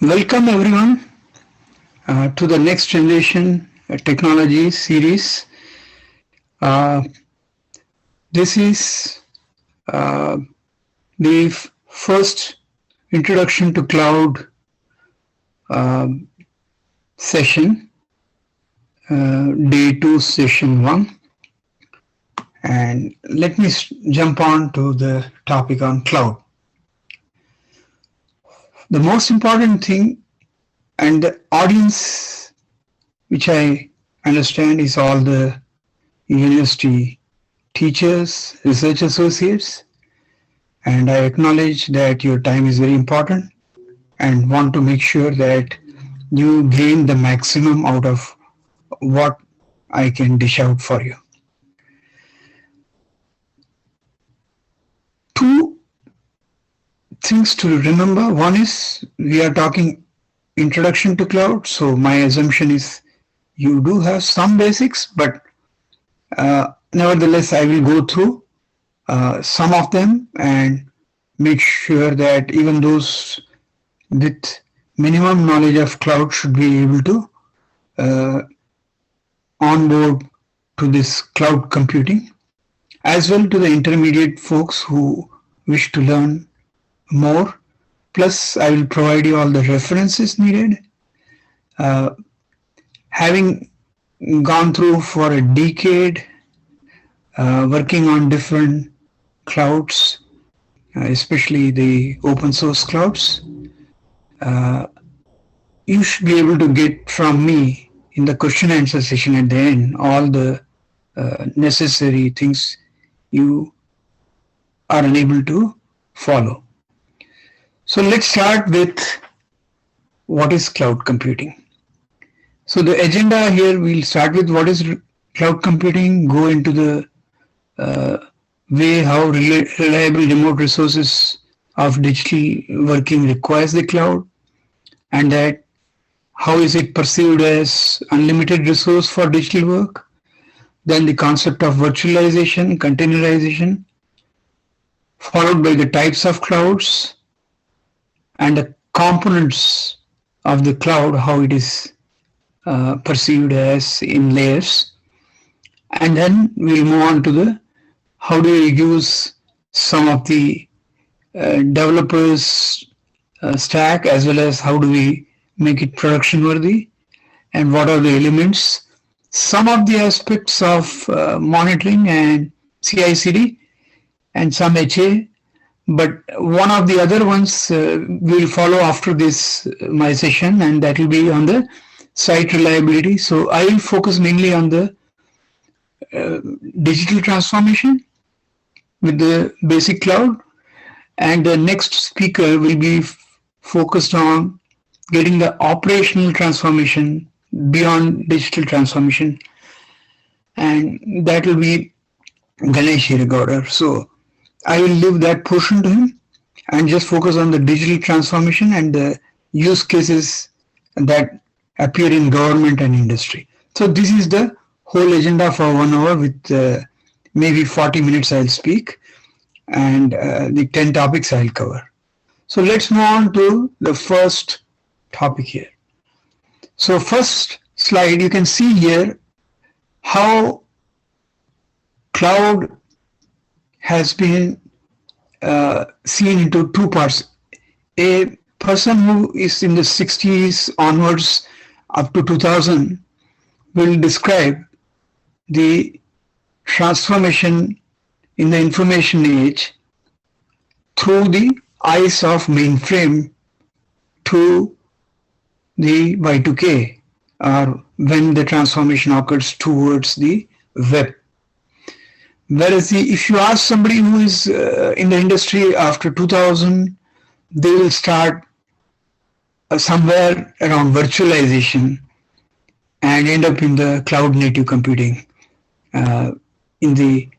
Welcome everyone to the next generation technology series. Uh, this is the first introduction to cloud session, day 2, session 1. And let me jump on to the topic on cloud. The most important thing and the audience which I understand is all the university teachers, research associates, and I acknowledge that your time is very important and want to make sure that you gain the maximum out of what I can dish out for you. Two things to remember. One is we are talking introduction to cloud. So my assumption is you do have some basics, but nevertheless, I will go through some of them and make sure that even those with minimum knowledge of cloud should be able to onboard to this cloud computing, as well to the intermediate folks who wish to learn more. Plus, I will provide you all the references needed. Having gone through for a decade, working on different clouds, especially the open source clouds, you should be able to get from me in the question answer session at the end all the necessary things you are unable to follow. So let's start with what is cloud computing. So the agenda here, we'll start with what is cloud computing, go into the way how reliable remote resources of digital working requires the cloud, and that how is it perceived as unlimited resource for digital work. Then the concept of virtualization, containerization, followed by the types of clouds and the components of the cloud, how it is perceived as in layers. And then we'll move on to the how do we use some of the developers stack, as well as how do we make it production worthy, and what are the elements, some of the aspects of monitoring and CI/CD, and some HA. But one of the other ones will follow after this my session, and that will be on the site reliability. So I will focus mainly on the digital transformation with the basic cloud, and the next speaker will be focused on getting the operational transformation beyond digital transformation, and that will be Ganesh Hiragowda. So I will leave that portion to him and just focus on the digital transformation and the use cases that appear in government and industry. So this is the whole agenda for 1 hour with maybe 40 minutes I'll speak, and the 10 topics I'll cover. So let's move on to the first topic here. So first slide, you can see here how cloud has been seen into two parts. A person who is in the 60s onwards up to 2000 will describe the transformation in the information age through the eyes of mainframe to the Y2K, or when the transformation occurs towards the web. Whereas if you ask somebody who is in the industry after 2000, they will start somewhere around virtualization and end up in the cloud native computing in the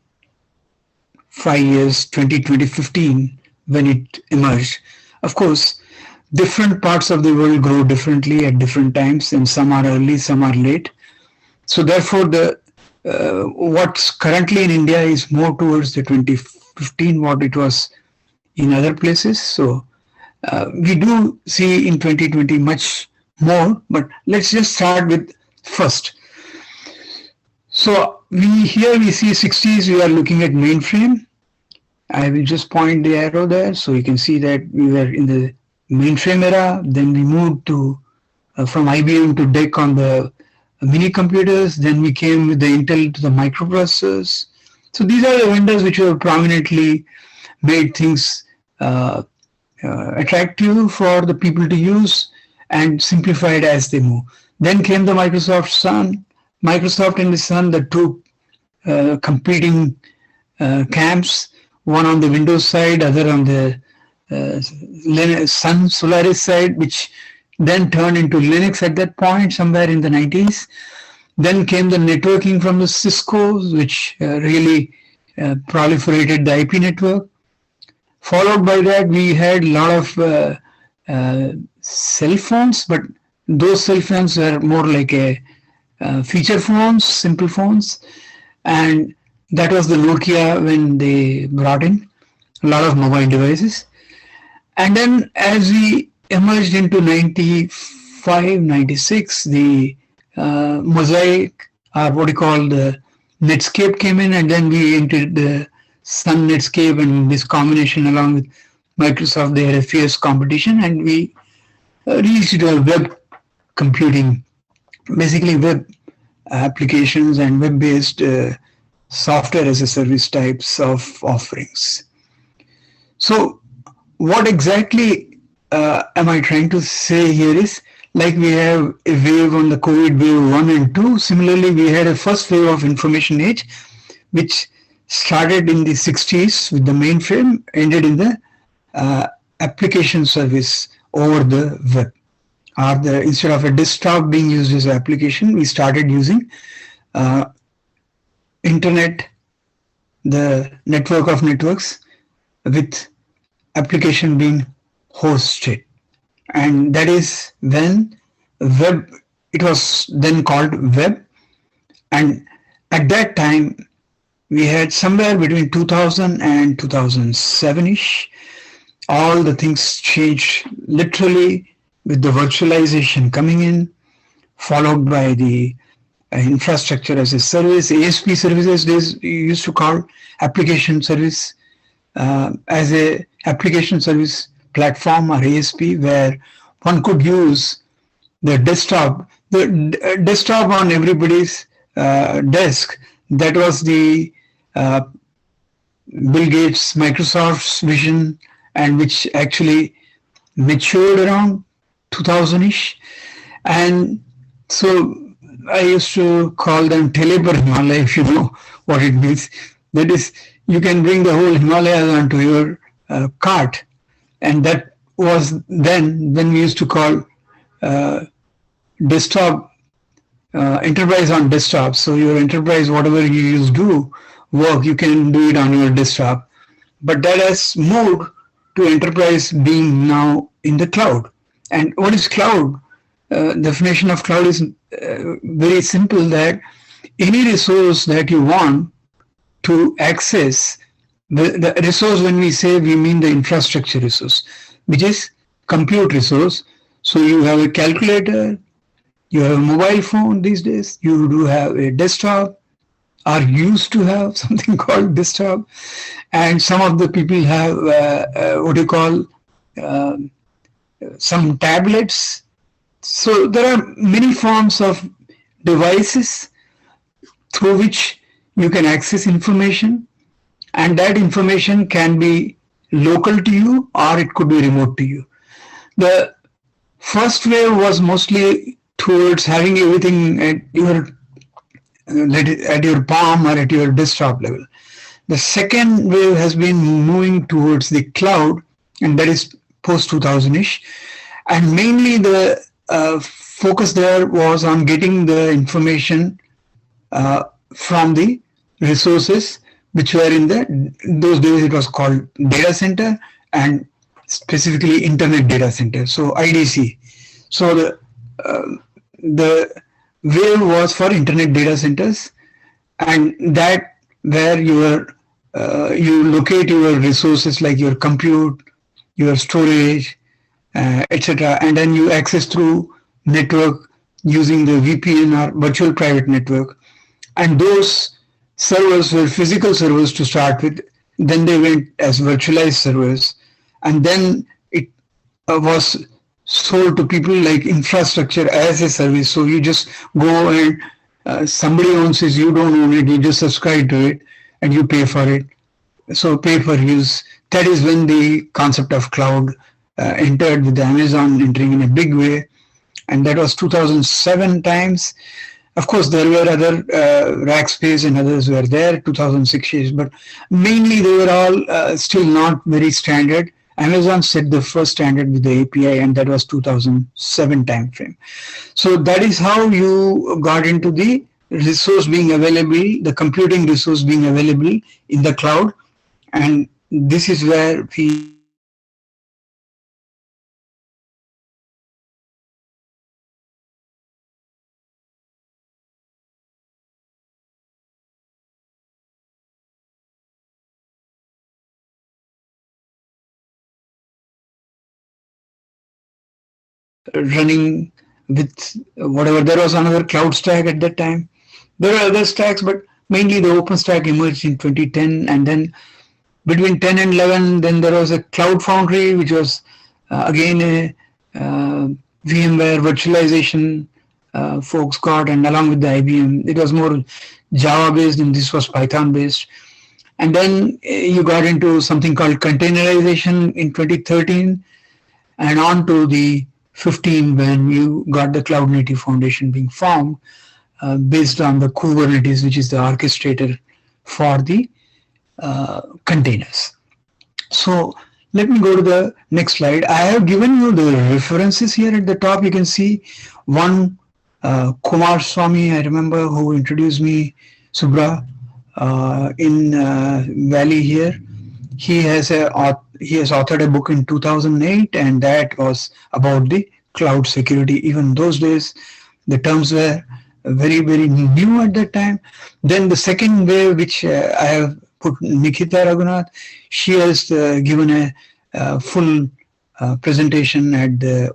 5 years, 2015, when it emerged. Of course, different parts of the world grow differently at different times, and some are early, some are late. So therefore, the what's currently in India is more towards the 2015 what it was in other places. So We do see in 2020 much more, but let's just start with first. So we see 60s, we are looking at mainframe. I will just point the arrow there so you can see that we were in the mainframe era. Then we moved to from IBM to DEC on the mini computers. Then we came with the Intel to the microprocessors. So these are the vendors which have prominently made things attractive for the people to use and simplified as they move. Then came the Microsoft Sun. Microsoft and the Sun, the two competing camps, one on the Windows side, other on the Sun Solaris side, which then turned into Linux at that point, somewhere in the 90s. Then came the networking from the Cisco's, which really proliferated the IP network. Followed by that, we had a lot of cell phones, but those cell phones were more like a feature phones, simple phones. And that was the Nokia when they brought in a lot of mobile devices. And then as we emerged into 95, 96, the Mosaic, or what you call the Netscape came in, and then we entered the Sun Netscape, and this combination along with Microsoft, they had a fierce competition, and we reached web computing, basically web applications and web-based software as a service types of offerings. So what exactly am I trying to say here is, like we have a wave on the COVID wave 1 and 2, similarly we had a first wave of information age, which started in the 60s with the mainframe, ended in the application service over the web. Or instead of a desktop being used as an application, we started using internet, the network of networks, with application being hosted. And that is when web, it was then called web. And at that time, we had somewhere between 2000 and 2007-ish, all the things changed literally with the virtualization coming in, followed by the infrastructure as a service, ASP services, days you used to call application service, as a application service platform or ASP, where one could use the desktop on everybody's desk. That was the Bill Gates, Microsoft's vision, and which actually matured around 2000-ish. And so I used to call them Teleper Himalaya, if you know what it means. That is, you can bring the whole Himalayas onto your cart. And that was then when we used to call desktop, enterprise on desktop. So your enterprise, whatever you use do work, you can do it on your desktop. But that has moved to enterprise being now in the cloud. And what is cloud? Definition of cloud is very simple, that any resource that you want to access, the resource, when we say, we mean the infrastructure resource, which is compute resource. So you have a calculator, you have a mobile phone these days, you do have a desktop, or used to have something called desktop, and some of the people have what you call some tablets. So there are many forms of devices through which you can access information, and that information can be local to you or it could be remote to you. The first wave was mostly towards having everything at your palm or at your desktop level. The second wave has been moving towards the cloud, and that is post 2000-ish. And mainly the focus there was on getting the information from the resources which were in those days it was called data center, and specifically internet data center, so IDC. So the wave was for internet data centers, and that where you locate your resources like your compute, your storage, etc. And then you access through network using the VPN or virtual private network. And those servers were physical servers to start with. Then they went as virtualized servers, and then it was sold to people like infrastructure as a service. So you just go and somebody owns it, you don't own it, you just subscribe to it and you pay for it. So pay per use. That is when the concept of cloud entered, with Amazon entering in a big way, and that was 2007 times. Of course, there were other Rackspace and others were there, 2006 years, but mainly they were all still not very standard. Amazon set the first standard with the API, and that was 2007 timeframe. So that is how you got into the resource being available, the computing resource being available in the cloud, and this is where we running with whatever. There was another cloud stack at that time. There are other stacks, but mainly the OpenStack emerged in 2010, and then between 10 and 11, then there was a Cloud Foundry, which was again a VMware virtualization folks got, and along with the IBM, it was more Java based, and this was Python based. And then you got into something called containerization in 2013, and on to the 15 when you got the Cloud Native Foundation being formed based on the Kubernetes, which is the orchestrator for the containers. So let me go to the next slide. I have given you the references here at the top. You can see one, Kumar Swamy, I remember, who introduced me, Subra, in Valley here. He has authored a book in 2008, and that was about the cloud security. Even those days, the terms were very, very new at that time. Then the second wave, which I have put Nikita Raghunath, she has given a full presentation at the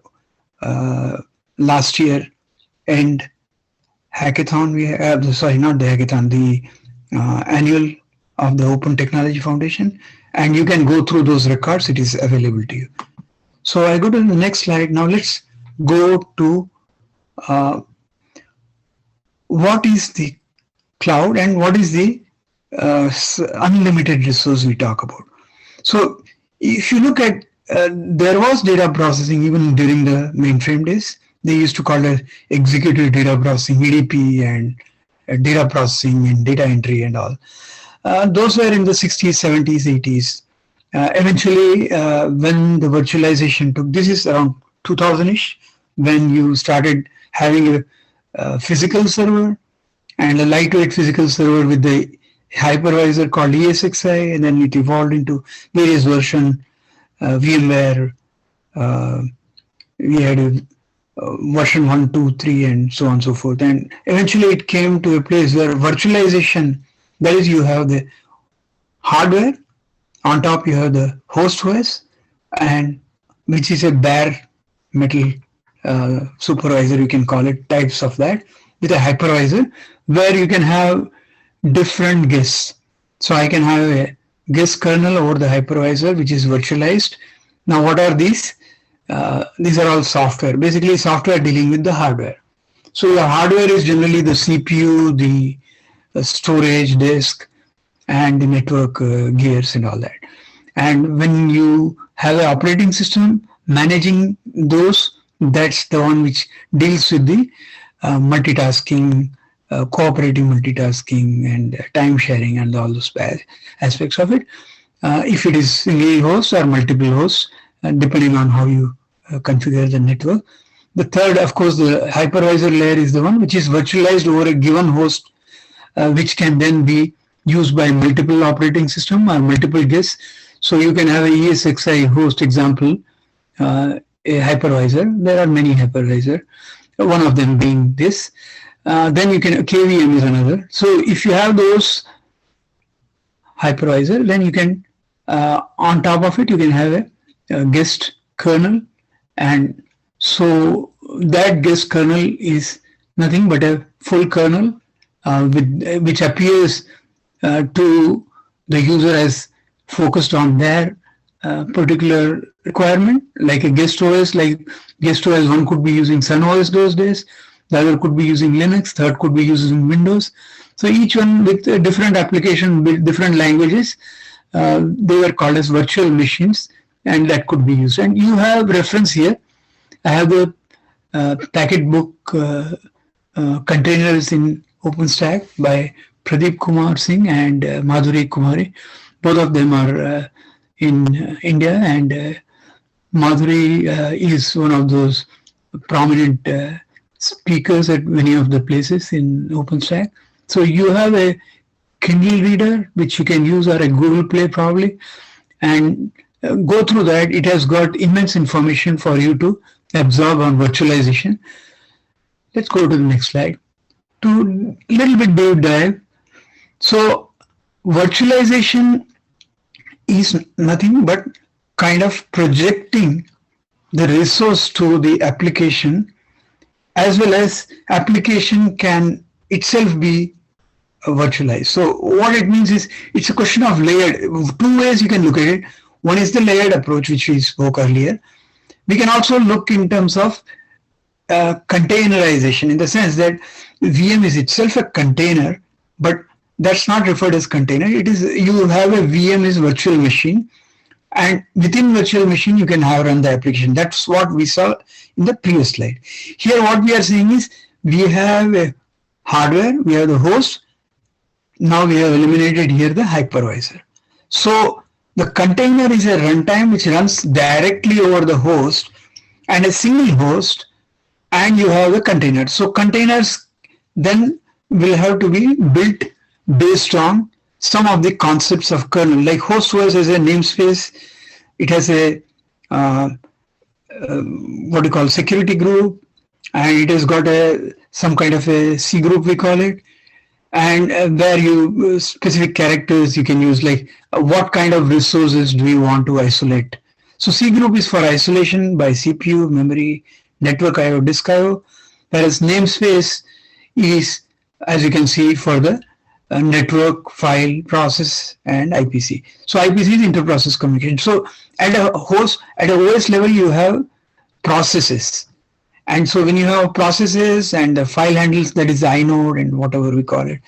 last year end hackathon. We have, sorry, not the hackathon, the annual of the Open Technology Foundation, and you can go through those records. It is available to you. So I go to the next slide. Now let's go to what is the cloud and what is the unlimited resource we talk about. So if you look at, there was data processing even during the mainframe days. They used to call it executive data processing, EDP, and data processing and data entry and all. Those were in the 60s, 70s, 80s. Eventually, when the virtualization took, this is around 2000-ish, when you started having a physical server and a lightweight physical server with the hypervisor called ESXi, and then it evolved into various versions, VMware, we had a version 1, 2, 3, and so on and so forth. And eventually it came to a place where virtualization, that is, you have the hardware, on top you have the host OS, and which is a bare metal supervisor, you can call it, types of that, with a hypervisor, where you can have different guests. So I can have a guest kernel over the hypervisor, which is virtualized. Now what are these? These are all software, basically software dealing with the hardware. So your hardware is generally the CPU, the storage disk, and the network gears and all that. And when you have an operating system managing those, that's the one which deals with the multitasking, cooperative multitasking, and time sharing, and all those aspects of it. If it is single host or multiple hosts, depending on how you configure the network. The third, of course, the hypervisor layer is the one which is virtualized over a given host, which can then be used by multiple operating system or multiple guests. So you can have a ESXi host example, a hypervisor. There are many hypervisor, one of them being this. Then you can, KVM is another. So if you have those hypervisor, then you can, on top of it, you can have a guest kernel, And so that guest kernel is nothing but a full kernel which appears to the user as focused on their particular requirement, like a guest OS. Like guest OS, one could be using Sun OS those days, the other could be using Linux, third could be using Windows. So each one with a different application with different languages. They were called as virtual machines, and that could be used. And you have reference here. I have the packet book containers in OpenStack by Pradeep Kumar Singh and Madhuri Kumari. Both of them are in India, and Madhuri is one of those prominent speakers at many of the places in OpenStack. So you have a Kindle reader which you can use, or a Google Play probably, and go through that. It has got immense information for you to absorb on virtualization. Let's go to the next slide. To little bit deep dive. So virtualization is nothing but kind of projecting the resource to the application, as well as application can itself be virtualized. So what it means is it's a question of layered. Two ways you can look at it. One is the layered approach, which we spoke earlier. We can also look in terms of containerization, in the sense that VM is itself a container, but that's not referred as container. It is, you have a VM is virtual machine, and within virtual machine you can have run the application. That's what we saw in the previous slide. Here what we are saying is we have a hardware, we have the host. Now we have eliminated here the hypervisor. So the container is a runtime which runs directly over the host, and a single host, and you have the container. So containers then will have to be built based on some of the concepts of kernel. Like host OS has a namespace, it has a what you call security group, and it has got a some kind of a C group we call it, and where you specific characters you can use, like what kind of resources do you want to isolate. So C group is for isolation by CPU, memory, network IO, disk IO, whereas namespace is, as you can see, for the network, file, process, and IPC. So IPC is inter-process communication. So at a host, at a OS level, you have processes. And so when you have processes and the file handles, that is the inode and whatever we call it,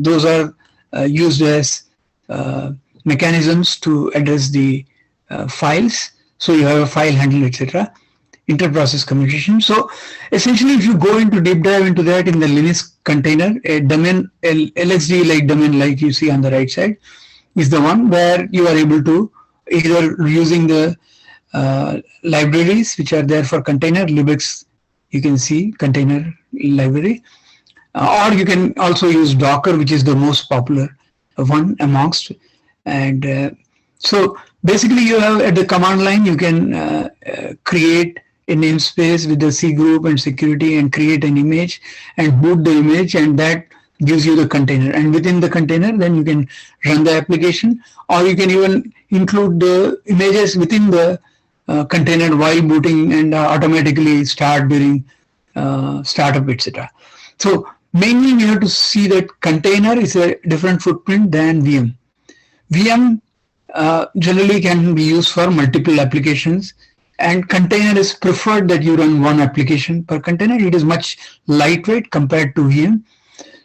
those are used as mechanisms to address the files. So you have a file handle, etc. Inter-process communication. So essentially, if you go into deep dive into that in the Linux container, a domain, LXD like domain, like you see on the right side, is the one where you are able to either using the libraries which are there for container, libx, you can see container library, or you can also use Docker, which is the most popular one amongst. And so basically you have at the command line, you can create a namespace with the C group and security and create an image and boot the image, and that gives you the container. And within the container, then you can run the application, or you can even include the images within the container while booting, and automatically start during startup, etc. So mainly we have to see that container is a different footprint than VM. VM generally can be used for multiple applications, and container is preferred that you run one application per container. It is much lightweight compared to VM.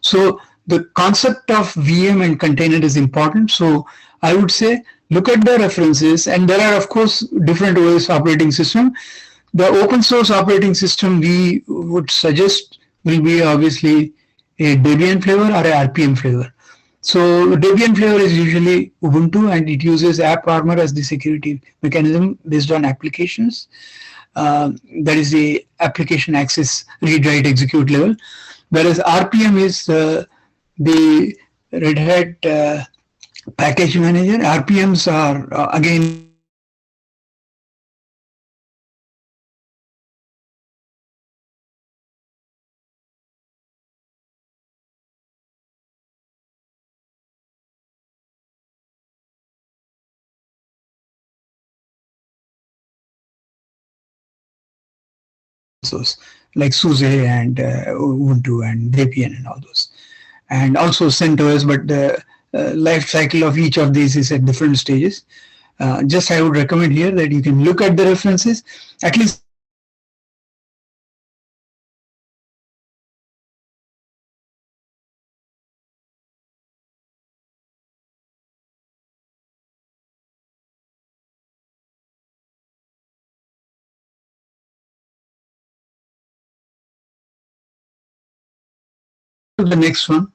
So the concept of VM and container is important. So I would say look at the references, and there are of course different OS operating system. The open source operating system we would suggest will be obviously a Debian flavor or a RPM flavor. So Debian flavor is usually Ubuntu, and it uses AppArmor as the security mechanism based on applications. That is the application access read write execute level. Whereas RPM is the Red Hat package manager. RPMs are again those, like SUSE and Ubuntu and Debian and all those, and also CentOS, but the life cycle of each of these is at different stages. Just I would recommend here that you can look at the references, at least the next one.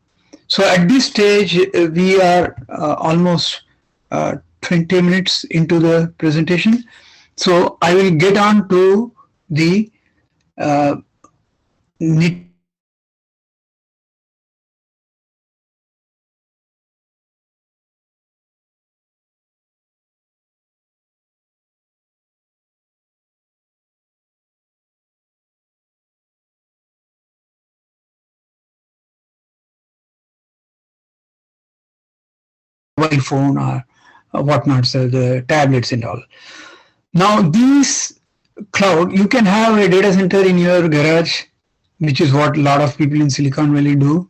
So at this stage, we are almost 20 minutes into the presentation. So I will get on to the uh, nitty mobile phone or whatnot, so the tablets and all. Now these cloud, you can have a data center in your garage, which is what a lot of people in Silicon Valley do.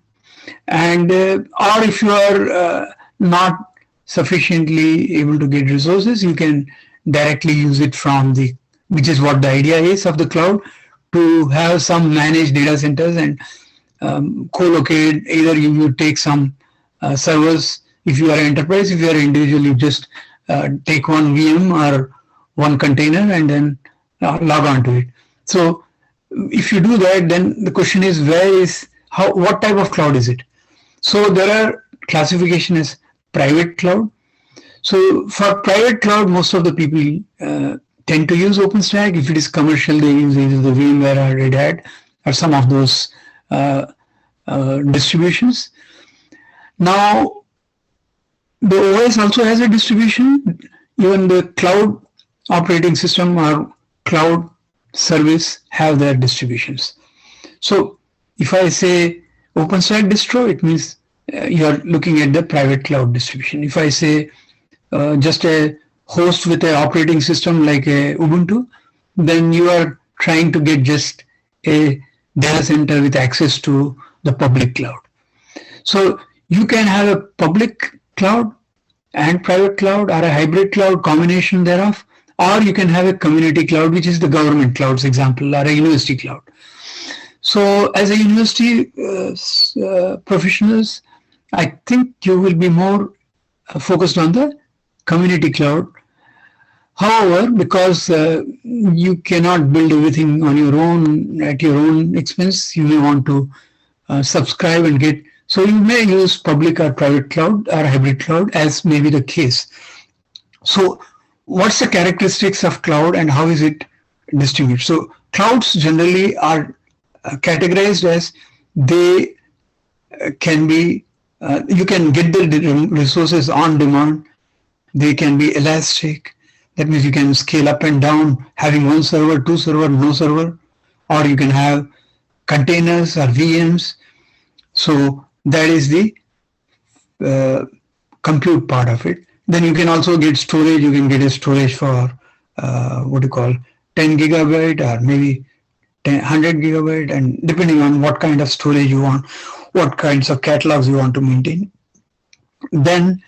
And or if you are not sufficiently able to get resources, you can directly use it from the, which is what the idea is of the cloud, to have some managed data centers and co-locate. Either you take some servers if you are an enterprise. If you are an individual, you just take one VM or one container and then log on to it. So if you do that, then the question is, where is, how, what type of cloud is it? So there are classification as private cloud. So for private cloud, most of the people tend to use OpenStack. If it is commercial, they use either the VMware or Red Hat or some of those distributions. Now, the OS also has a distribution. Even the cloud operating system or cloud service have their distributions. So if I say OpenStack distro, it means you are looking at the private cloud distribution. If I say just a host with an operating system like a Ubuntu, then you are trying to get just a data center with access to the public cloud. So you can have a public cloud and private cloud, or a hybrid cloud combination thereof, or you can have a community cloud, which is the government clouds example, or a university cloud. So as a university professionals, I think you will be more focused on the community cloud. However, because you cannot build everything on your own at your own expense, you may want to subscribe and get. So you may use public or private cloud or hybrid cloud, as may be the case. So what's the characteristics of cloud and how is it distributed? So clouds generally are categorized as they can be, you can get the resources on demand. They can be elastic. That means you can scale up and down, having one server, two server, no server, or you can have containers or VMs. So that is the compute part of it. Then you can also get storage. You can get a storage for what you call 10 gigabyte or maybe 100 gigabyte, and depending on what kind of storage you want, what kinds of catalogs you want to maintain. Then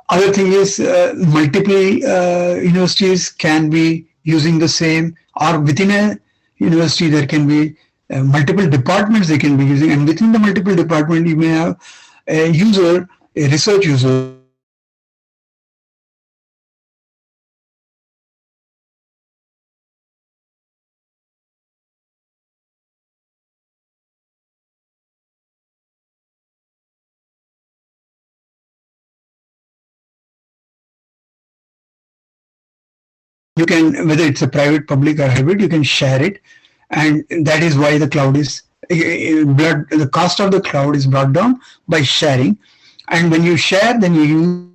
other thing is multiple universities can be using the same, or within a university there can be multiple departments they can be using, and within the multiple department you may have a user, a research user. You can, whether it's a private, public, or hybrid, you can share it, and that is why the cloud is the cost of the cloud is brought down by sharing. And when you share, then you use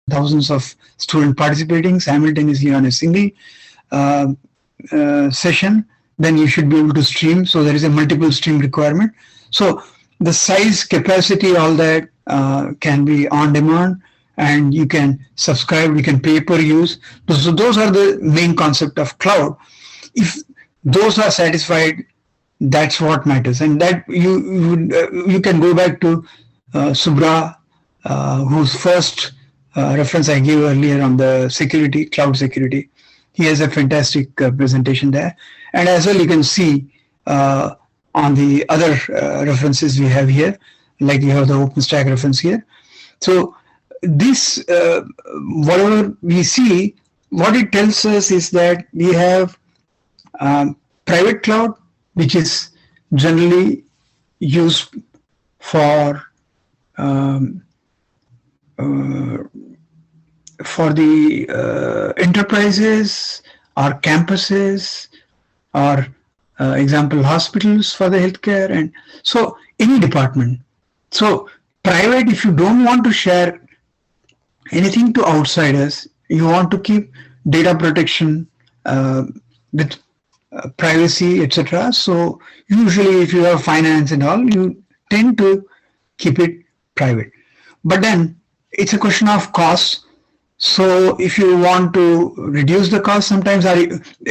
thousands of students participating simultaneously on a single session, then you should be able to stream. So there is a multiple stream requirement. So the size, capacity, all that can be on demand, and you can subscribe, you can pay per use. So those are the main concept of cloud. If those are satisfied, that's what matters. And that you can go back to Subra, whose first reference I gave earlier on the security, cloud security. He has a fantastic presentation there. And as well, you can see on the other references we have here, like you have the OpenStack reference here. So this, whatever we see, what it tells us is that we have private cloud, which is generally used for the enterprises or campuses or example hospitals for the healthcare, and so any department. So private, if you don't want to share anything to outsiders, you want to keep data protection with privacy, etc. So usually if you have finance and all, you tend to keep it private. But then it's a question of cost. So if you want to reduce the cost, sometimes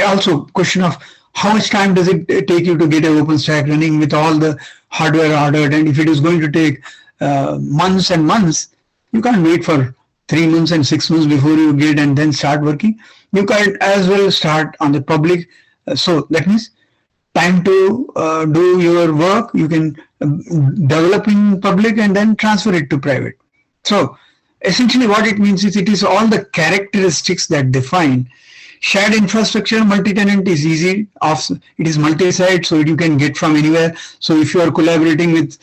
also question of how much time does it take you to get an OpenStack running with all the hardware ordered, and if it is going to take months and months, you can't wait for 3 months and 6 months before you get and then start working. You can as well start on the public. So that means time to do your work, you can develop in public and then transfer it to private. So essentially what it means is it is all the characteristics that define. Shared infrastructure, multi-tenant is easy. It is multi-site, so you can get from anywhere. So if you are collaborating with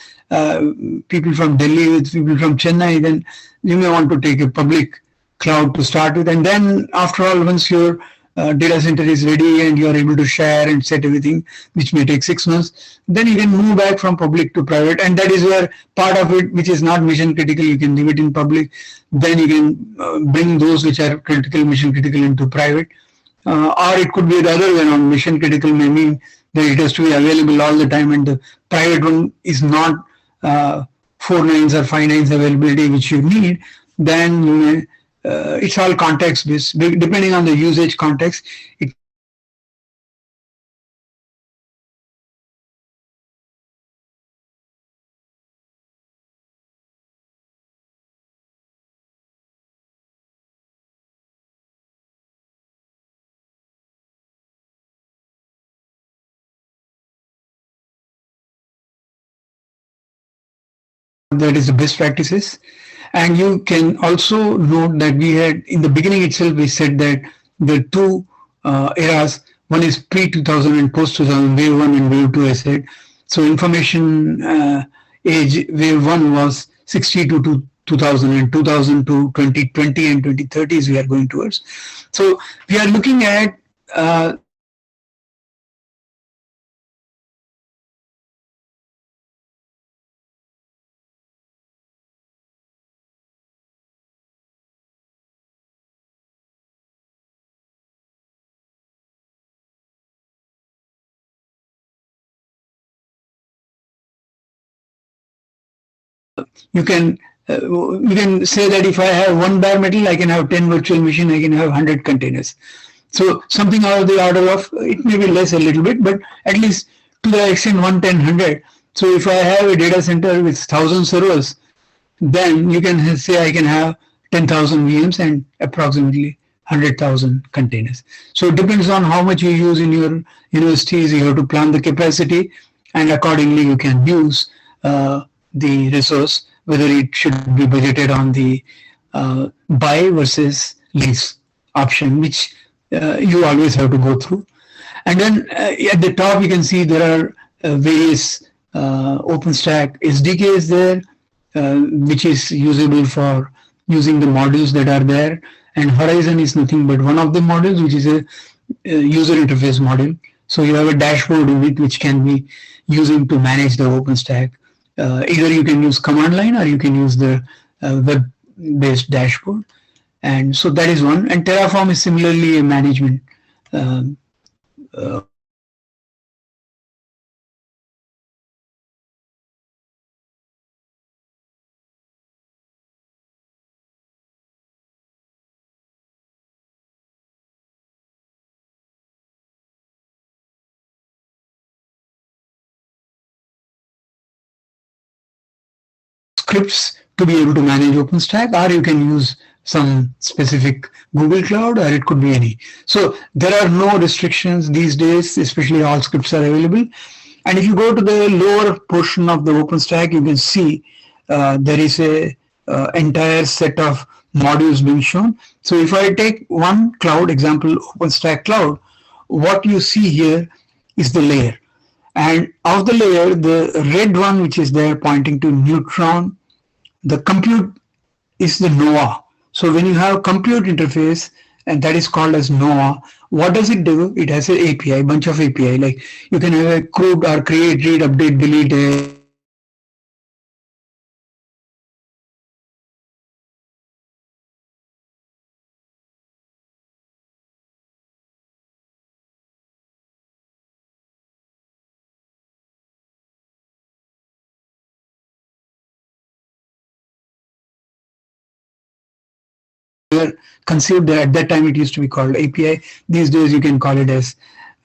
people from Delhi, with people from Chennai, then you may want to take a public cloud to start with. And then after all, once your data center is ready and you are able to share and set everything, which may take 6 months, then you can move back from public to private. And that is where part of it, which is not mission critical, you can leave it in public. Then you can bring those which are critical, mission critical into private. Or it could be the other way around. Mission critical may mean that it has to be available all the time, and the private one is not 4 nines or 5 nines availability which you need. Then you may, it's all context based. Depending on the usage context, it that is the best practices. And you can also note that we had in the beginning itself, we said that the two eras, one is pre-2000 and post-2000, wave 1 and wave 2, I said. So information age, wave 1 was 62 to 2000, and 2000 to 2020 and 2030s we are going towards. So we are looking at you can say that if I have one bare metal, I can have 10 virtual machine, I can have 100 containers. So something out of the order of, it may be less a little bit, but at least to the extent 110, 100. So if I have a data center with 1,000 servers, then you can say I can have 10,000 VMs and approximately 100,000 containers. So it depends on how much you use in your universities. You have to plan the capacity, and accordingly you can use the resource, whether it should be budgeted on the buy versus lease option, which you always have to go through. And then at the top you can see there are various OpenStack SDKs there, which is usable for using the modules that are there. And Horizon is nothing but one of the modules, which is a user interface module. So you have a dashboard which can be using to manage the OpenStack. Either you can use command line or you can use the web-based dashboard. And so that is one. And Terraform is similarly a management um, scripts to be able to manage OpenStack, or you can use some specific Google Cloud, or it could be any. So there are no restrictions these days, especially all scripts are available. And if you go to the lower portion of the OpenStack, you can see there is a entire set of modules being shown. So if I take one cloud example, OpenStack Cloud, what you see here is the layer. And of the layer, the red one, which is there pointing to Neutron, the compute is the Nova. So when you have compute interface, and that is called as Nova, what does it do? It has an API, bunch of API. Like you can have a CRUD or create, read, update, delete, conceived that at that time it used to be called API. These days you can call it as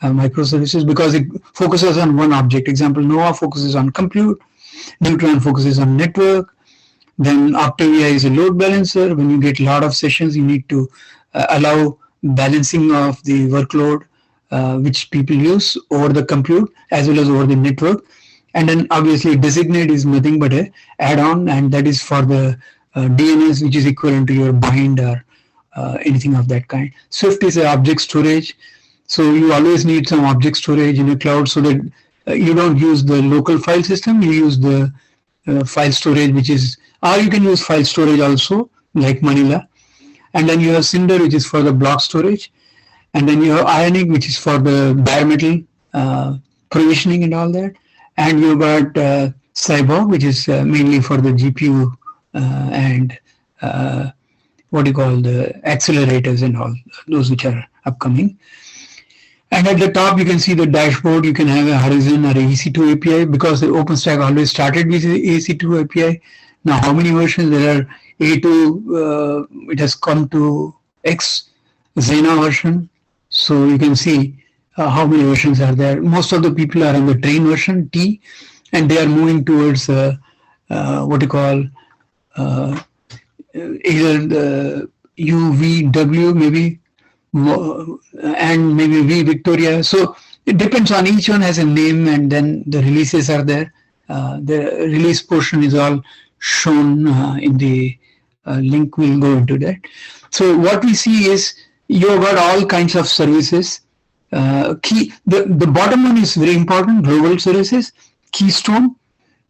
microservices because it focuses on one object. Example, Nova focuses on compute, Neutron focuses on network, then Octavia is a load balancer. When you get a lot of sessions, you need to allow balancing of the workload which people use over the compute as well as over the network. And then obviously designate is nothing but a add-on, and that is for the DNS, which is equivalent to your bind or anything of that kind. Swift is a object storage. So you always need some object storage in a cloud so that you don't use the local file system, you use the file storage, which is, or you can use file storage also, like Manila. And then you have Cinder, which is for the block storage. And then you have Ionic, which is for the bare metal provisioning and all that. And you got Cyborg, which is mainly for the GPU and what do you call the accelerators and all those which are upcoming. And at the top, you can see the dashboard. You can have a Horizon or a EC2 API because the OpenStack always started with the EC2 API. Now, how many versions there are? A2, it has come to X, Xena version. So you can see how many versions are there. Most of the people are on the train version, T, and they are moving towards what you call either the UVW maybe, and maybe V Victoria. So it depends on each one has a name, and then the releases are there. The release portion is all shown in the link. We'll go into that. So what we see is you've got all kinds of services. The bottom one is very important, global services. Keystone,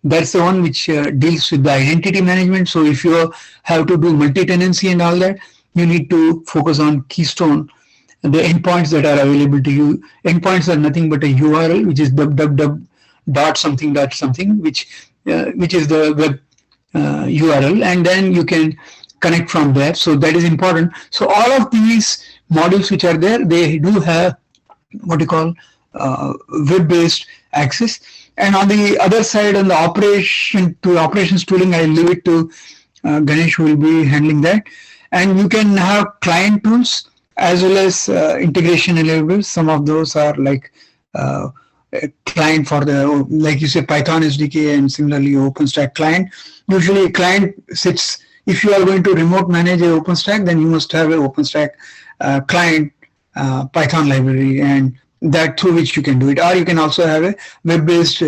that's the one which deals with the identity management. So if you have to do multi-tenancy and all that, you need to focus on Keystone. The endpoints that are available to you, endpoints are nothing but a URL, which is www.something.something, which is the web URL, and then you can connect from there. So that is important. So all of these modules which are there, they do have what you call web-based access. And on the other side, on the operations tooling, I leave it to Ganesh, who will be handling that. And you can have client tools as well as integration enablers. Some of those are like a client for the, like you say, Python SDK, and similarly OpenStack client. Usually a client sits, if you are going to remote manage an OpenStack, then you must have an OpenStack client Python library, and that through which you can do it. Or you can also have a web-based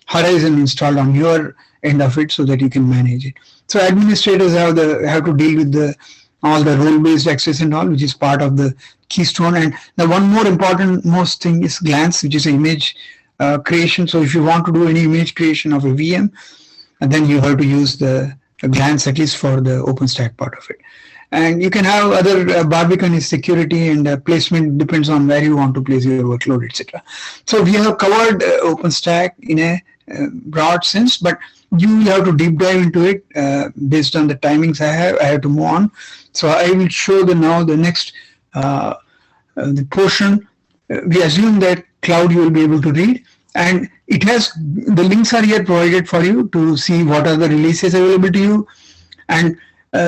Horizon installed on your end of it so that you can manage it. So administrators have to deal with all the role-based access and all, which is part of the Keystone. And the one more important most thing is Glance, which is image creation. So if you want to do any image creation of a VM, and then you have to use the Glance, at least for the OpenStack part of it. And you can have other Barbican is security, and placement depends on where you want to place your workload, etc. So we have covered OpenStack in a broad sense, but you have to deep dive into it based on the timings I have to move on. So I will show now the next the portion we assume that cloud you will be able to read, and it has the links are here provided for you to see what are the releases available to you, and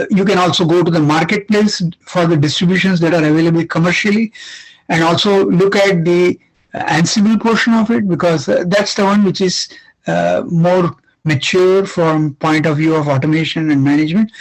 you can also go to the marketplace for the distributions that are available commercially, and also look at the Ansible portion of it, because that's the one which is more mature from point of view of automation and management.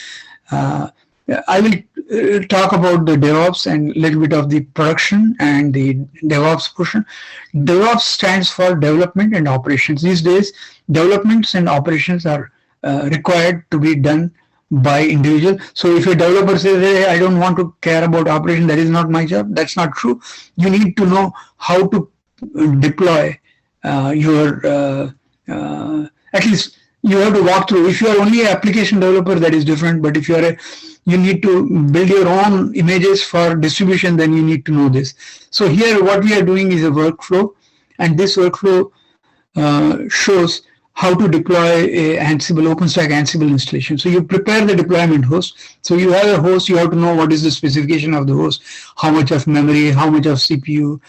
I will talk about the DevOps and a little bit of the production and the DevOps portion. DevOps stands for development and operations. These days, developments and operations are required to be done by individual. So if a developer says, hey, I don't want to care about operation, that is not my job, that's not true. You need to know how to deploy your at least you have to walk through. If you are only an application developer, that is different. But if you are you need to build your own images for distribution, then you need to know this. So here what we are doing is a workflow, and this workflow shows how to deploy a Ansible, OpenStack Ansible installation. So you prepare the deployment host. So you have a host, you have to know what is the specification of the host, how much of memory, how much of CPU,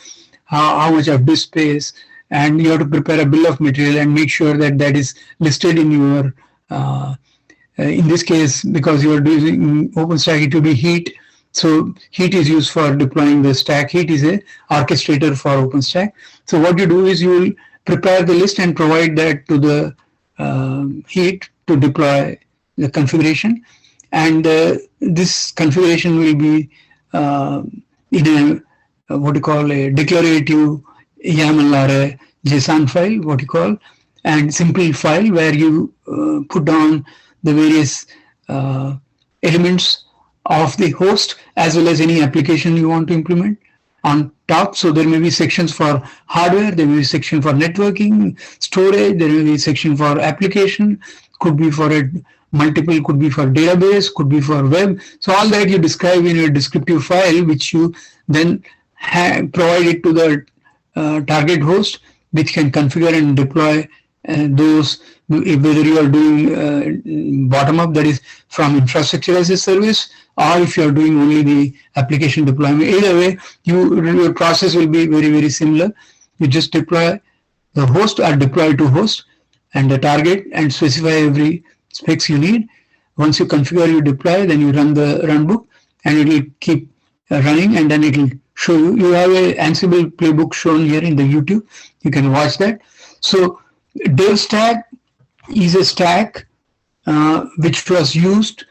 how much of disk space, and you have to prepare a bill of material and make sure that that is listed in your, in this case, because you are using OpenStack, it will be Heat. So Heat is used for deploying the stack. Heat is a orchestrator for OpenStack. So what you do is you will prepare the list and provide that to the Heat to deploy the configuration. And this configuration will be in a, what you call a declarative YAML or a JSON file, what you call, and simple file where you put down the various elements of the host as well as any application you want to implement on top. So there may be sections for hardware, there may be section for networking, storage, there may be section for application, could be for a multiple, could be for database, could be for web. So all that you describe in a descriptive file, which you then provide it to the target host, which can configure and deploy those, whether you are doing bottom up, that is from infrastructure as a service, or if you are doing only the application deployment. Either way, your process will be very, very similar. You just deploy the host or deploy to host and the target and specify every specs you need. Once you configure, you deploy, then you run the runbook and it will keep running, and then it will show you. You have a Ansible playbook shown here in the YouTube. You can watch that. So DevStack is a stack which was used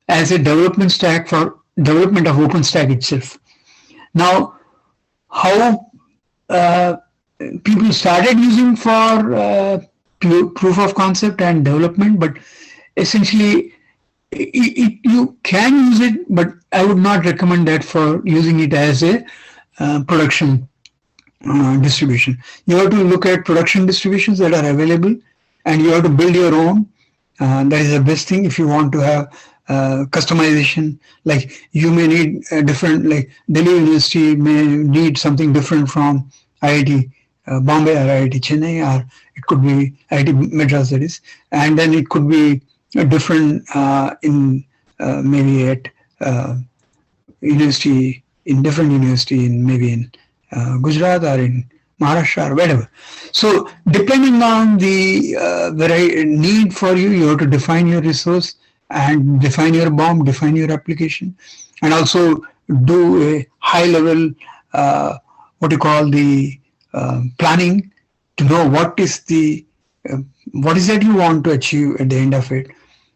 as a development stack for development of OpenStack itself. Now, how people started using for proof of concept and development, but essentially you can use it, but I would not recommend that for using it as a production distribution. You have to look at production distributions that are available, and you have to build your own. That is the best thing if you want to have customization. Like you may need a different, like Delhi University may need something different from IIT Bombay or IIT Chennai, or it could be IIT Madras, that is, and then it could be different in maybe at university, in different university, in maybe in Gujarat or in Maharashtra or whatever. So depending on the need for you, you have to define your resource and define your BOM, define your application, and also do a high level, what you call the planning to know what is the what is that you want to achieve at the end of it.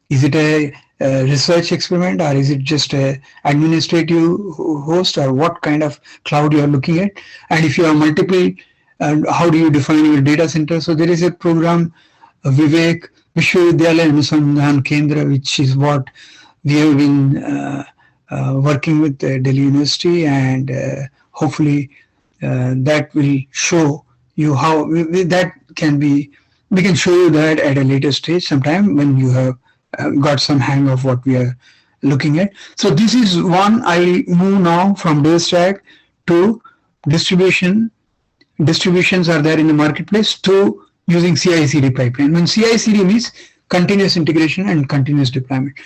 Is it a research experiment, or is it just a administrative host, or what kind of cloud you are looking at? And if you have multiple, how do you define your data center? So there is a program, Vivek Vishwavidyalaya Anusandhan Kendra, which is what we have been working with Delhi University, and hopefully that will show you how that can be. We can show you that at a later stage sometime when you have got some hang of what we are looking at. So this is one. I move now from DevStack to distribution. Distributions are there in the marketplace to using CI/CD pipeline. When CI/CD means continuous integration and continuous deployment.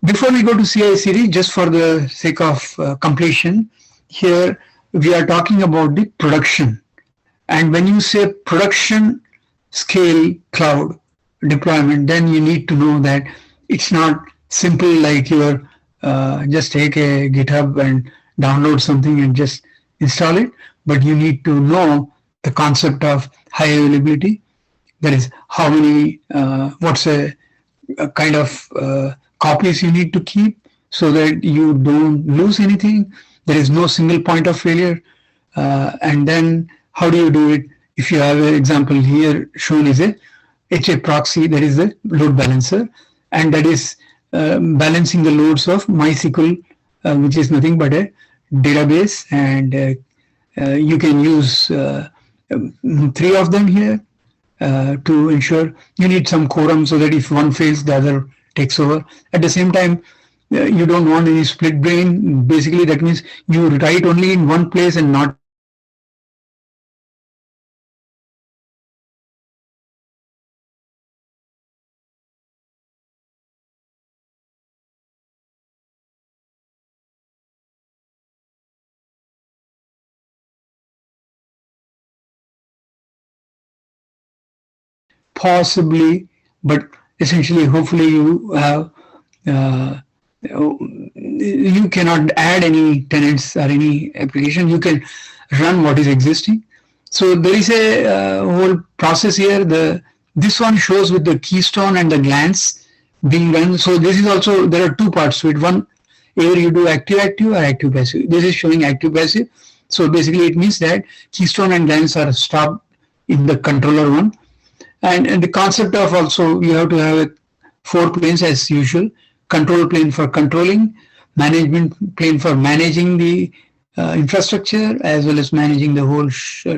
Before we go to CI/CD, just for the sake of completion, here we are talking about the production. And when you say production scale cloud deployment, then you need to know that it's not simple like your just take a GitHub and download something and just install it, but you need to know the concept of high availability. That is how many, what's a kind of copies you need to keep so that you don't lose anything. There is no single point of failure. And then how do you do it? If you have an example here shown is a HA proxy, that is the load balancer, and that is balancing the loads of MySQL, which is nothing but a database, and you can use 3 of them here to ensure. You need some quorum so that if one fails, the other takes over. At the same time, you don't want any split brain. Basically, that means you write only in one place and not possibly, but essentially, hopefully, you have you cannot add any tenants or any application. You can run what is existing. So there is a whole process here. This one shows with the keystone and the glance being run. So this is also, there are 2 parts to it. One, either you do active-active or active-passive. This is showing active-passive. So basically it means that keystone and glance are stopped in the controller one. And the concept of also, you have to have 4 planes as usual. Control plane for controlling, management plane for managing the infrastructure, as well as managing the whole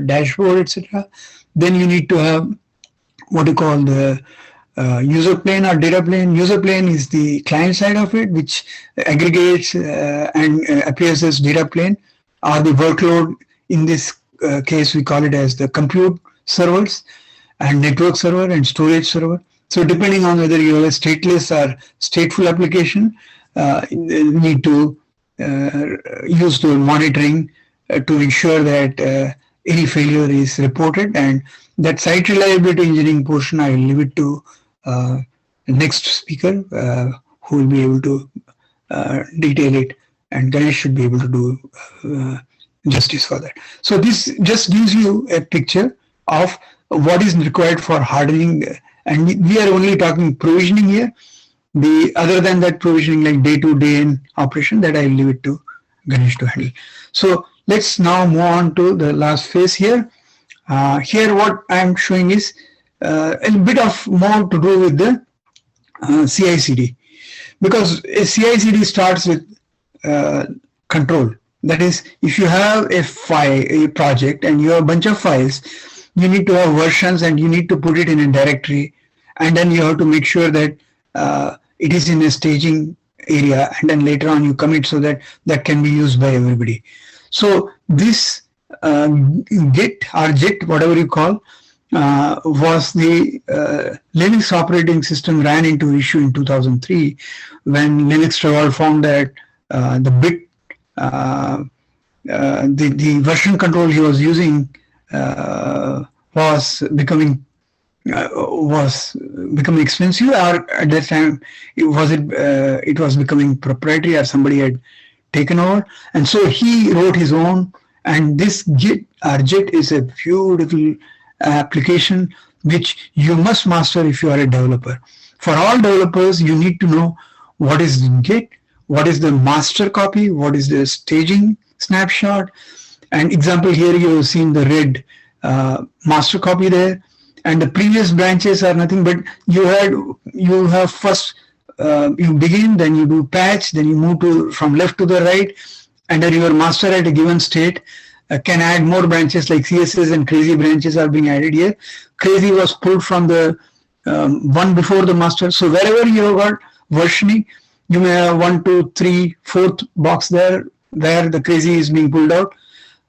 dashboard, etc. Then you need to have what you call the user plane or data plane. User plane is the client side of it, which aggregates and appears as data plane, or the workload. In this case, we call it as the compute servers and network server and storage server. So depending on whether you have a stateless or stateful application, you need to use the monitoring to ensure that any failure is reported. And that site reliability engineering portion, I will leave it to the next speaker who will be able to detail it, and Ganesh should be able to do justice for that. So this just gives you a picture of what is required for hardening. And we are only talking provisioning here. The other than that provisioning, like day-to-day operation, that I will leave it to Ganesh to handle. So let's now move on to the last phase here. Here what I am showing is a bit of more to do with the CI/CD, because a CI/CD starts with control. That is, if you have a file, a project, and you have a bunch of files, you need to have versions and you need to put it in a directory, and then you have to make sure that it is in a staging area, and then later on you commit so that that can be used by everybody. So this Git or JIT, whatever you call, was the Linux operating system ran into issue in 2003 when Linux Trevor found that the bit, the version control he was using was becoming expensive, or at that time it was becoming proprietary, or somebody had taken over, and so he wrote his own. And this Git or JIT is a beautiful application which you must master if you are a developer. For all developers, you need to know what is Git, what is the master copy, what is the staging snapshot. And example here, you have seen the red master copy there, and the previous branches are nothing but you have first you begin, then you do patch, then you move from left to the right, and then your master at a given state can add more branches, like CSS and crazy branches are being added here. Crazy was pulled from the one before the master. So wherever you have got versioning, you may have 1, 2, 3, 4th box there where the crazy is being pulled out,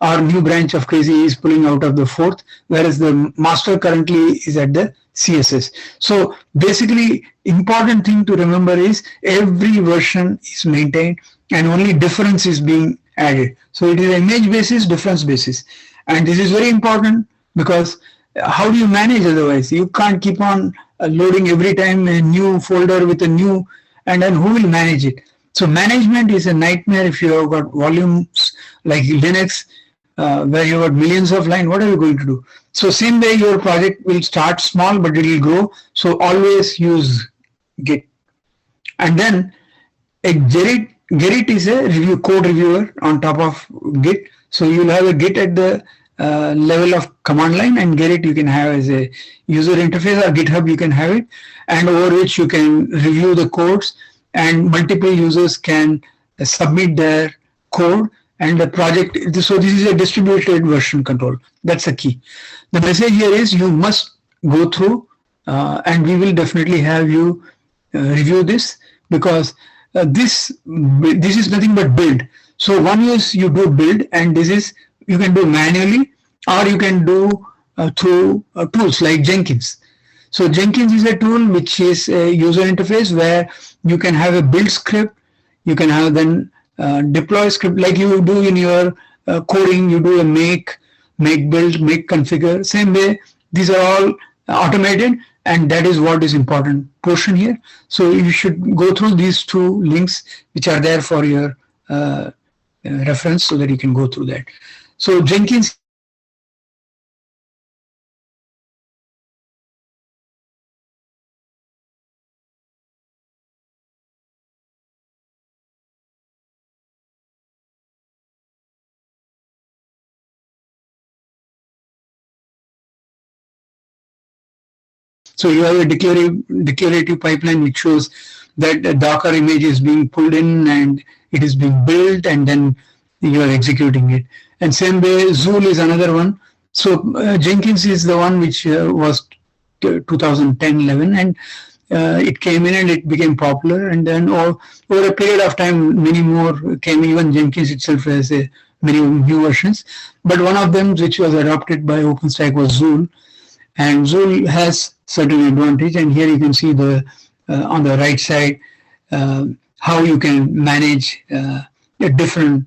or new branch of crazy is pulling out of the 4th, whereas the master currently is at the CSS. So basically, important thing to remember is every version is maintained, and only difference is being added. So it is image basis, difference basis. And this is very important because how do you manage otherwise? You can't keep on loading every time a new folder with a new, and then who will manage it? So management is a nightmare if you have got volumes like Linux, where you have got millions of lines. What are you going to do? So same way your project will start small, but it will grow. So always use Git. And then a Gerrit is a review code reviewer on top of Git. So you'll have a Git at the level of command line, and Gerrit you can have as a user interface, or GitHub you can have it, and over which you can review the codes, and multiple users can submit their code, and the project. So this is a distributed version control. That's the key. The message here is you must go through, and we will definitely have you review this, because this is nothing but build. So one is you do build, and this is you can do manually, or you can do through tools like Jenkins. So Jenkins is a tool which is a user interface where you can have a build script, you can have then deploy script like you do in your coding. You do a make build, make configure. Same way, these are all automated, and that is what is important portion here. So you should go through these two links which are there for your reference, so that you can go through that. So Jenkins So you have a declarative pipeline which shows that a Docker image is being pulled in and it is being built, and then you are executing it. And same way, Zool is another one. So Jenkins is the one which was 2010-11, and it came in and it became popular. And then over a period of time, many more came. Even Jenkins itself has many new versions. But one of them which was adopted by OpenStack was Zool. And Zool has certain advantage, and here you can see the on the right side how you can manage different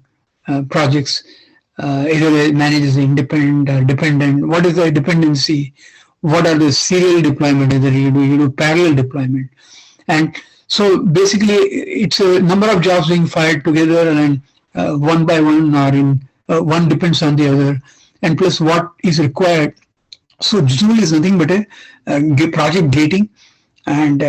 projects. Either it manages independent or dependent. What is the dependency? What are the serial deployment? Either you do parallel deployment, and so basically it's a number of jobs being fired together, and one by one, or in one depends on the other, and plus what is required. So Zool is nothing but a project gating, and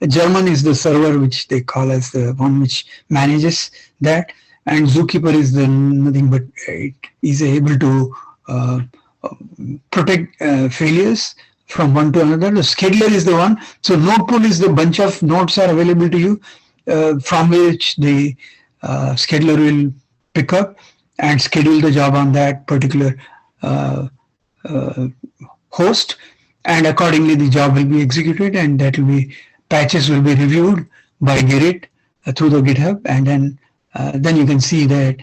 German is the server which they call as the one which manages that, and Zookeeper is the nothing but it is able to protect failures from one to another. The scheduler is the one. So node pool is the bunch of nodes are available to you from which the scheduler will pick up and schedule the job on that particular host, and accordingly the job will be executed, and that will be patches will be reviewed by Gerrit through the GitHub, and then you can see that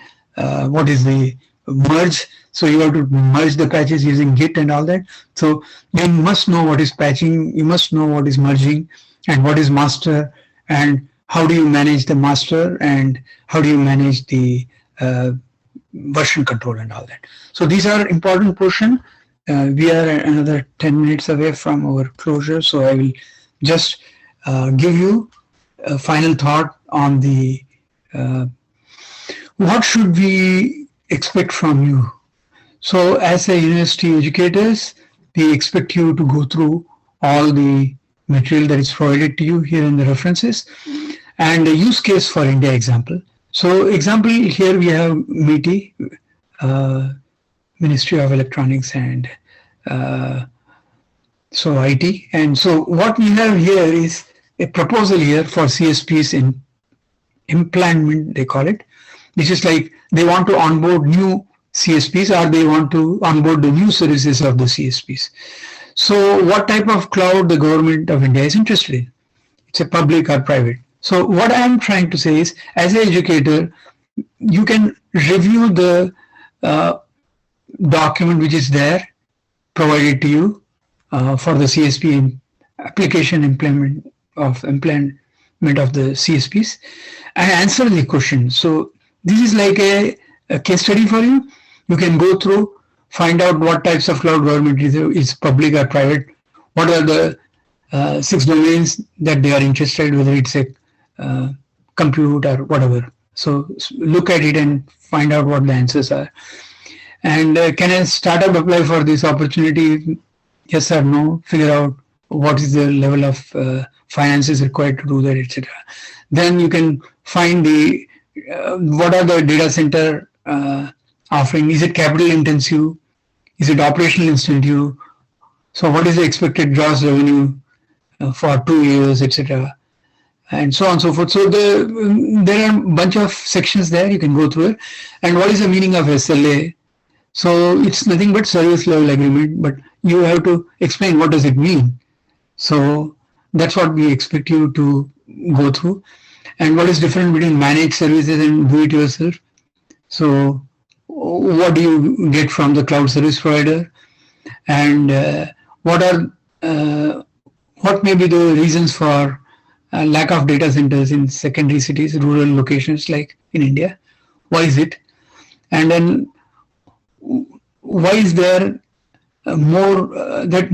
what is the merge. So you have to merge the patches using Git and all that. So you must know what is patching, you must know what is merging, and what is master, and how do you manage the master, and how do you manage the version control and all that. So these are important portion. We are another 10 minutes away from our closure, so I will just give you a final thought on the what should we expect from you. So as a university educators, we expect you to go through all the material that is provided to you here in the references, and a use case for India example. So example, here we have MITI, Ministry of Electronics and so IT. And so what we have here is a proposal here for CSPs in implement, they call it, which is like they want to onboard new CSPs, or they want to onboard the new services of the CSPs. So what type of cloud the government of India is interested in? It's a public or private. So what I'm trying to say is, as an educator, you can review the document which is there provided to you for the CSP application implement of the CSPs, and answer the question. So this is like a a case study for you. You can go through, find out what types of cloud government is public or private, what are the 6 domains that they are interested, whether it's a uh, compute or whatever. So look at it and find out what the answers are. And can a startup apply for this opportunity? Yes or no? Figure out what is the level of finances required to do that, etc. Then you can find the what are the data center offering. Is it capital intensive? Is it operational intensive? So what is the expected gross revenue for 2 years, etc. And so on and so forth. So there are a bunch of sections there. You can go through it. And what is the meaning of SLA? So it's nothing but service level agreement, but you have to explain what does it mean. So that's what we expect you to go through. And what is different between managed services and do it yourself? So what do you get from the cloud service provider? And what may be the reasons for lack of data centers in secondary cities, rural locations like in India? Why is it? And then why is there more that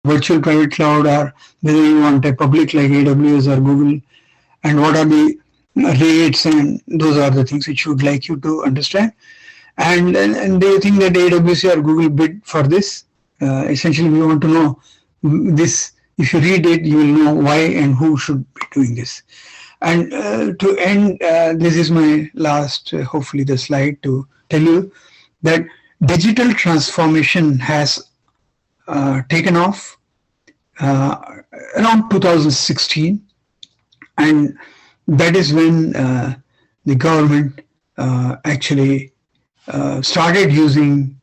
virtual private cloud, or whether you want a public like AWS or Google, and what are the rates, and those are the things which would like you to understand. And do you think that AWS or Google bid for this? Essentially, we want to know this. If you read it, you will know why and who should be doing this. And to end, this is my last, hopefully, the slide to tell you that digital transformation has taken off around 2016, and that is when the government actually started using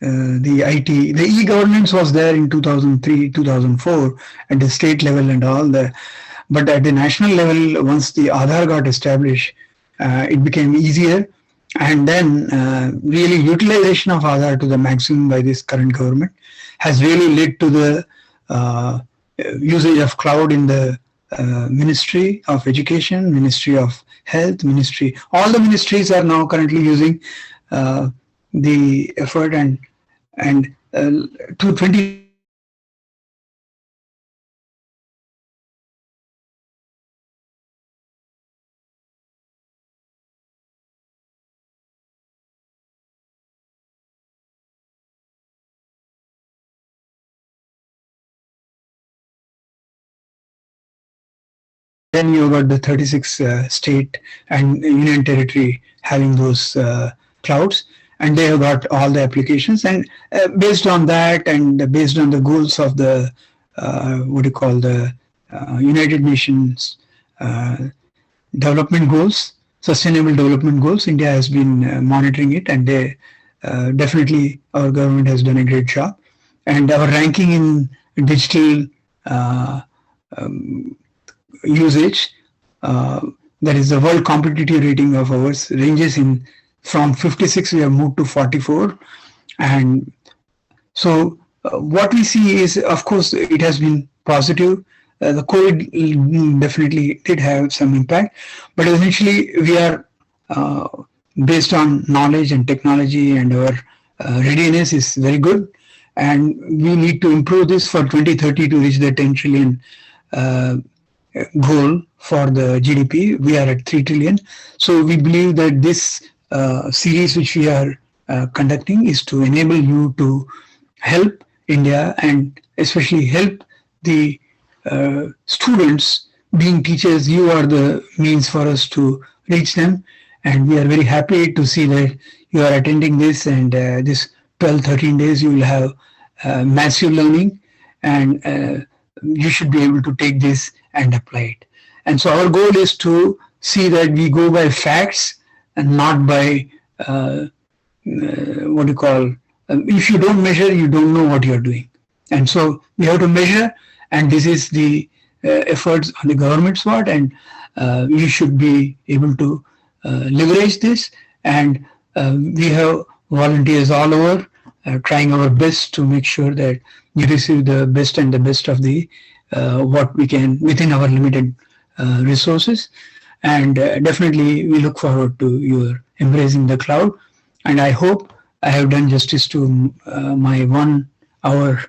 the IT. The e-governance was there in 2003, 2004 at the state level and all the, but at the national level, once the Aadhaar got established, it became easier. And then really utilization of Aadhaar to the maximum by this current government has really led to the usage of cloud in the Ministry of Education, Ministry of Health, Ministry. All the ministries are now currently using the effort, and to 20. Then you got the 36 state and union territory having those clouds, and they have got all the applications. And based on that, and based on the goals of the what do you call the United Nations development goals, sustainable development goals, India has been monitoring it, and they definitely our government has done a great job. And our ranking in digital usage, that is the world competitive rating of ours, ranges in from 56 we have moved to 44. And so what we see is, of course, it has been positive. The COVID definitely did have some impact, but essentially we are based on knowledge and technology, and our readiness is very good, and we need to improve this for 2030 to reach the 10 trillion goal for the GDP. We are at 3 trillion. So we believe that this series which we are conducting is to enable you to help India, and especially help the students. Being teachers, you are the means for us to reach them, and we are very happy to see that you are attending this, and this 12-13 days you will have massive learning, and you should be able to take this and apply it. And so our goal is to see that we go by facts and not by what you call, if you don't measure, you don't know what you're doing. And so we have to measure, and this is the efforts on the government's part, and you should be able to leverage this. And we have volunteers all over trying our best to make sure that you receive the best and the best of the what we can within our limited resources. And definitely we look forward to your embracing the cloud. And I hope I have done justice to my 1 hour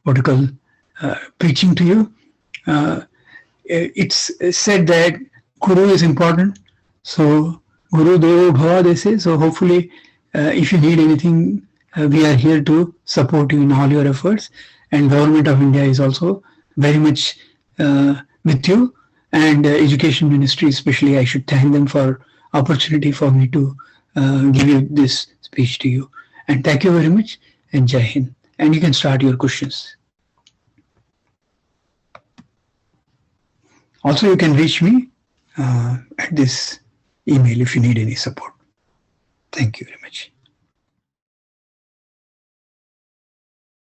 vertical preaching to you. It's said that Guru is important. So Guru Devo Bhava, they say. So hopefully if you need anything, we are here to support you in all your efforts. And Government of India is also very much with you. And Education Ministry especially, I should thank them for opportunity for me to give you this speech to you. And thank you very much, and Jai Hind. And you can start your questions. Also, you can reach me at this email if you need any support. Thank you very much.